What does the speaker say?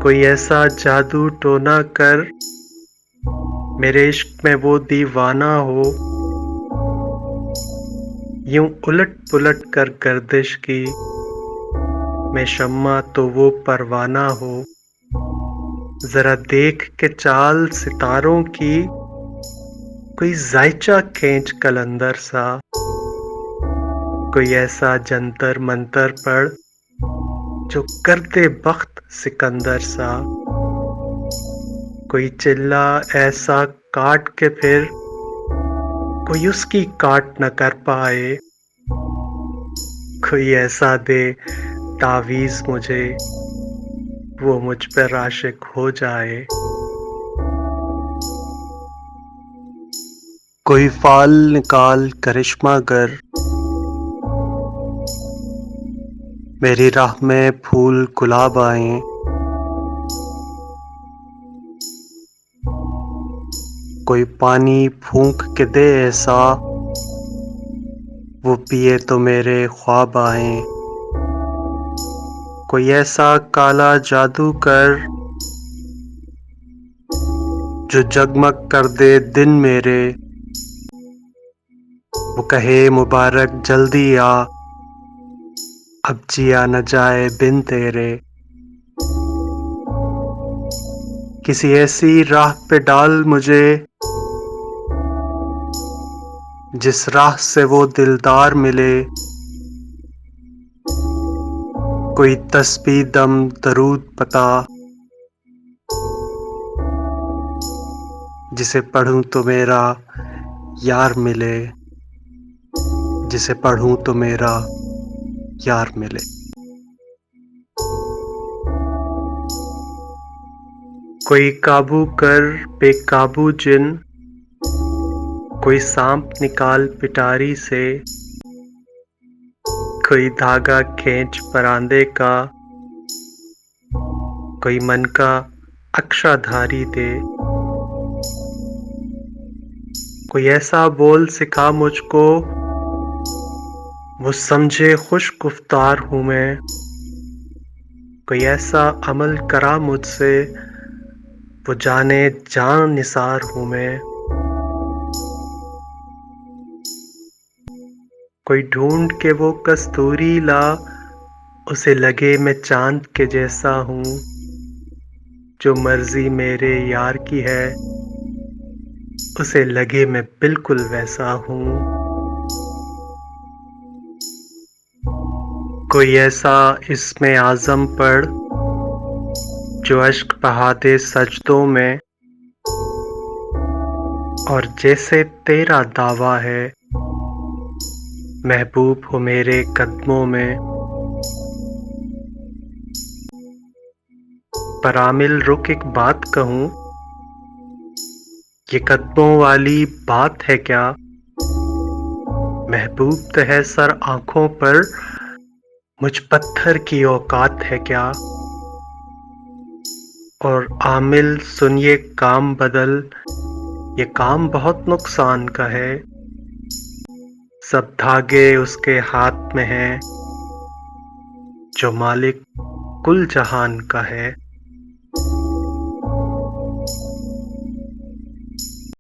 कोई ऐसा जादू टोना कर मेरे इश्क में वो दीवाना हो, यूं उलट पुलट कर गर्दिश की मैं शम्मा तो वो परवाना हो। जरा देख के चाल सितारों की, कोई जायचा खींच कलंदर सा, कोई ऐसा जंतर मंतर पढ़ जो कर दे बख्त सिकंदर सा। कोई चिल्ला ऐसा काट के फिर कोई उसकी काट न कर पाए, कोई ऐसा दे तावीज़ मुझे वो मुझ पर आशिक हो जाए। कोई फाल निकाल करिश्मा गर मेरी राह में फूल गुलाब आए। कोई पानी फूंक के दे ऐसा वो पिए तो मेरे ख्वाब आए। कोई ऐसा काला जादू कर जो जगमग कर दे दिन मेरे, वो कहे मुबारक जल्दी आ, अब जिया न जाए बिन तेरे। किसी ऐसी राह पे डाल मुझे जिस राह से वो दिलदार मिले, कोई तस्बीह दम दरूद पता जिसे पढ़ूं तो मेरा यार मिले, जिसे पढ़ूं तो मेरा यार मिले। कोई काबू कर बेकाबू जिन, कोई सांप निकाल पिटारी से, कोई धागा खींच परांदे का, कोई मन का अक्षाधारी दे। कोई ऐसा बोल सिखा मुझको वो समझे खुश गुफ्तार हूँ मैं, कोई ऐसा अमल करा मुझसे वो जाने जान निसार हूँ मैं। कोई ढूंढ के वो कस्तूरी ला, उसे लगे मैं चांद के जैसा हूँ, जो मर्जी मेरे यार की है उसे लगे मैं बिल्कुल वैसा हूँ। कोई ऐसा इसमें आज़म पढ़ जो अश्क बहा दे सजदों में, और जैसे तेरा दावा है महबूब हो मेरे कदमों में। पर आमिल रुक एक बात कहूँ, ये कदमों वाली बात है क्या, महबूब तो है सर आंखों पर, मुझ पत्थर की औकात है क्या। और आमिल सुन ये काम बदल, ये काम बहुत नुकसान का है, सब धागे उसके हाथ में हैं जो मालिक कुल जहान का है।